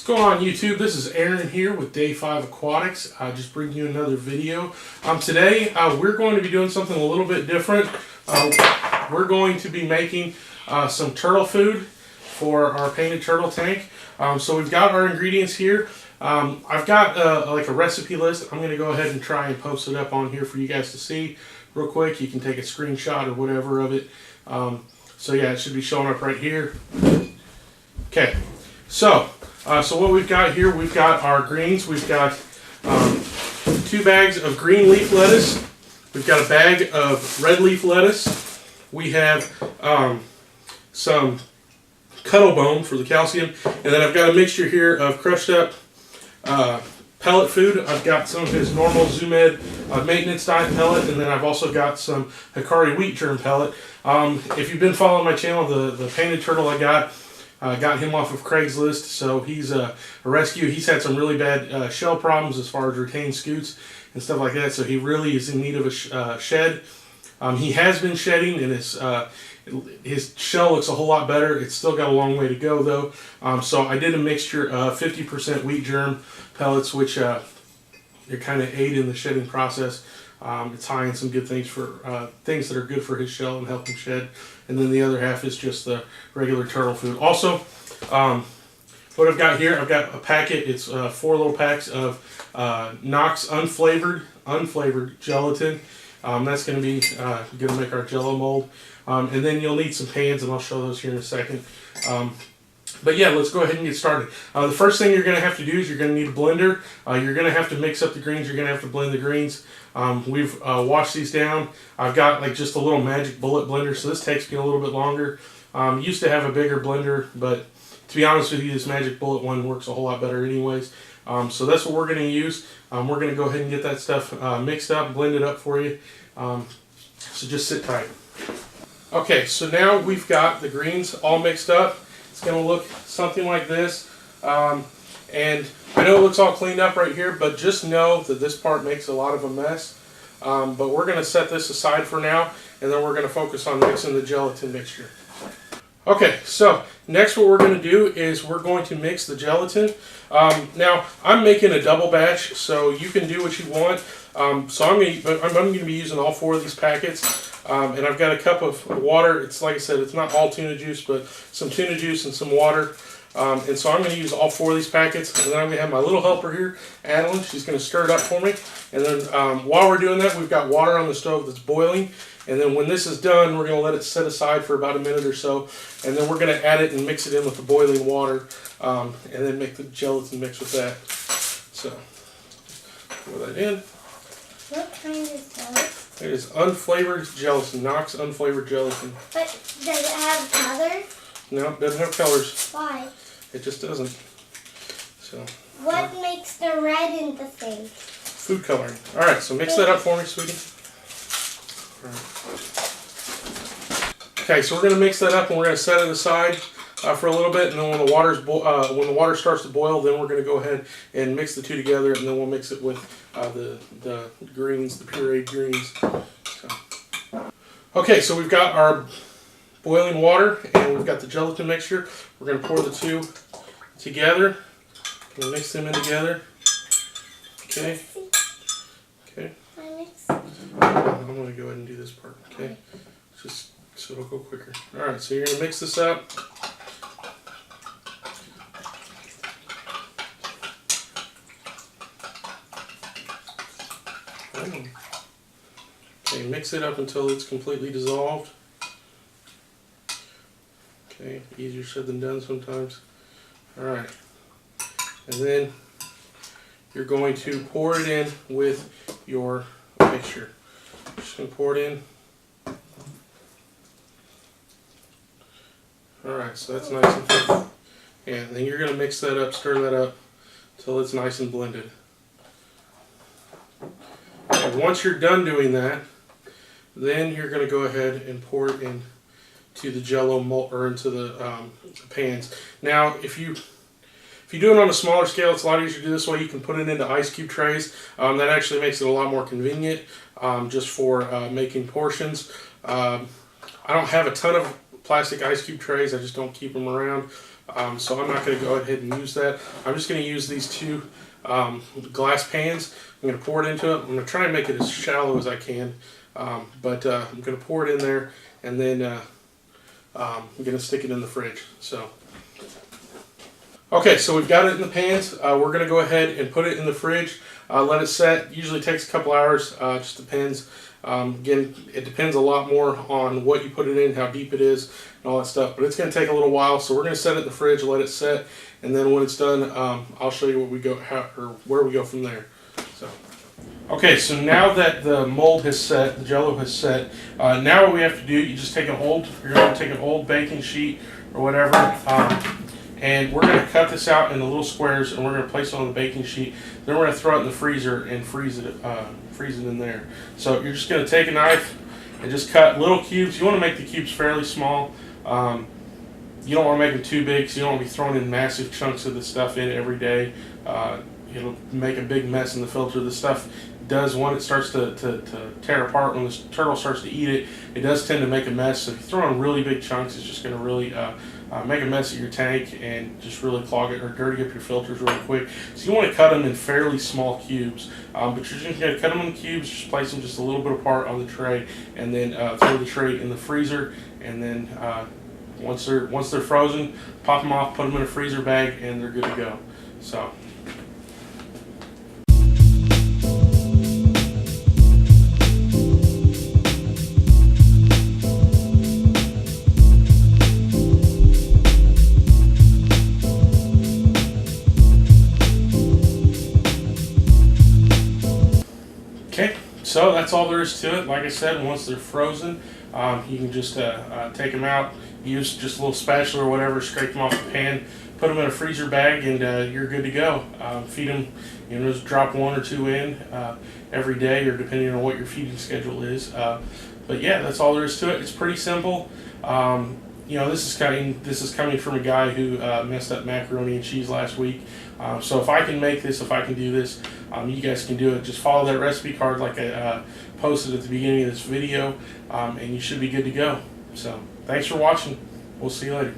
What's going on YouTube? This is Aaron here with Day 5 Aquatics. Just bringing you another video. Today we're going to be doing something a little bit different. We're going to be making some turtle food for our painted turtle tank. So we've got our ingredients here. I've got like a recipe list. I'm going to go ahead and try and post it up on here for you guys to see real quick. You can take a screenshot or whatever of it. So yeah, it should be showing up right here. Okay, so what we've got here, we've got our greens. We've got 2 bags of green leaf lettuce. We've got a bag of red leaf lettuce. We have some cuttle bone for the calcium. And then I've got a mixture here of crushed up pellet food. I've got some of his normal Zoomed maintenance diet pellet. And then I've also got some Hikari wheat germ pellet. If you've been following my channel, the painted turtle I got him off of Craigslist, so he's a rescue. He's had some really bad shell problems as far as retained scutes and stuff like that, so he really is in need of a shed. He has been shedding, and his shell looks a whole lot better. It's still got a long way to go, though. So I did a mixture of 50% wheat germ pellets, which they kind of aid in the shedding process. It's high in some good things for things that are good for his shell and help him shed. And then the other half is just the regular turtle food. Also, what I've got here, I've got a packet. It's 4 little packs of Knox unflavored gelatin. That's going to be going to make our jello mold. And then you'll need some pans, and I'll show those here in a second. But yeah, let's go ahead and get started. The first thing you're going to have to do is you're going to need a blender. You're going to have to mix up the greens. You're going to have to blend the greens. We've washed these down. I've got like just a little magic bullet blender, so this takes me a little bit longer. Used to have a bigger blender, but to be honest with you, this magic bullet one works a whole lot better anyways. So that's what we're going to use. We're going to go ahead and get that stuff mixed up, blended up for you. So just sit tight. Okay, so now we've got the greens all mixed up. It's going to look something like this. And I know it looks all cleaned up right here, but just know that this part makes a lot of a mess. But we're going to set this aside for now, and then we're going to focus on mixing the gelatin mixture. Okay, so next what we're going to do is we're going to mix the gelatin. Now, I'm making a double batch, so you can do what you want. So I'm going to be using all 4 of these packets. And I've got a cup of water. It's like I said, it's not all tuna juice, but some tuna juice and some water. And so I'm going to use all 4 of these packets. And then I'm going to have my little helper here, Adeline. She's going to stir it up for me. And then while we're doing that, we've got water on the stove that's boiling. And then when this is done, we're going to let it set aside for about a minute or so. And then we're going to add it and mix it in with the boiling water. And then make the gelatin mix with that. So, pour that in. What kind is gelatin? It is unflavored gelatin, Knox unflavored gelatin. But does it have color? No, it doesn't have colors. Why? It just doesn't. So. What makes the red in the thing? Food coloring. All right, so mix that up for me, sweetie. All right. Okay, so we're going to mix that up and we're going to set it aside for a little bit, and then when the water starts to boil, then we're going to go ahead and mix the 2 together, and then we'll mix it with the greens, the pureed greens. So. Okay, so we've got our boiling water, and we've got the gelatin mixture. We're going to pour the 2 together. We'll mix them in together. Okay. Okay. I'm going to go ahead and do this part. Okay. Just so it'll go quicker. All right. So you're going to mix this up. Okay. Mix it up until it's completely dissolved. Okay. Easier said than done sometimes. All right. And then you're going to pour it in with your mixture. Just going to pour it in. Alright, so that's nice and thick. And then you're going to mix that up, stir that up until it's nice and blended. And once you're done doing that, then you're going to go ahead and pour it into the jello mold, or into the pans. Now, if you do it on a smaller scale, it's a lot easier to do this way. You can put it into ice cube trays. That actually makes it a lot more convenient just for making portions. I don't have a ton of plastic ice cube trays. I just don't keep them around. so I'm not going to go ahead and use that. I'm just going to use these two glass pans. I'm going to pour it into it. I'm going to try and make it as shallow as I can, but I'm going to pour it in there, and then I'm going to stick it in the fridge. So, okay, so we've got it in the pans. We're going to go ahead and put it in the fridge. Let it set. Usually takes a couple hours. Just depends. Again, it depends a lot more on what you put it in, how deep it is, and all that stuff. But it's going to take a little while, so we're going to set it in the fridge, let it set, and then when it's done, I'll show you where we go from there. So, okay, so now that the mold has set, the Jello has set, now what we have to do, you're going to take an old baking sheet or whatever, and we're going to cut this out into little squares, and we're going to place it on the baking sheet. Then we're going to throw it in the freezer and freeze it in there. So you're just going to take a knife and just cut little cubes. You want to make the cubes fairly small. You don't want to make them too big, so you don't want to be throwing in massive chunks of the stuff in every day. It'll make a big mess in the filter. The stuff does, when it starts to tear apart, when the turtle starts to eat it, it does tend to make a mess. So if you throw in really big chunks, it's just going to really make a mess of your tank and just really clog it or dirty up your filters really quick. So you want to cut them in fairly small cubes, but you're just going to cut them in cubes, just place them just a little bit apart on the tray, and then throw the tray in the freezer, and then once they're frozen, pop them off, put them in a freezer bag, and they're good to go. So. Okay, so that's all there is to it. Like I said, once they're frozen, you can just take them out, use just a little spatula or whatever, scrape them off the pan, put them in a freezer bag, and you're good to go. Feed them, just drop 1 or 2 in every day, or depending on what your feeding schedule is. But yeah, that's all there is to it. It's pretty simple. This is coming from a guy who messed up macaroni and cheese last week. So if I can make this, if I can do this, you guys can do it. Just follow that recipe card like I posted at the beginning of this video, and you should be good to go. So thanks for watching. We'll see you later.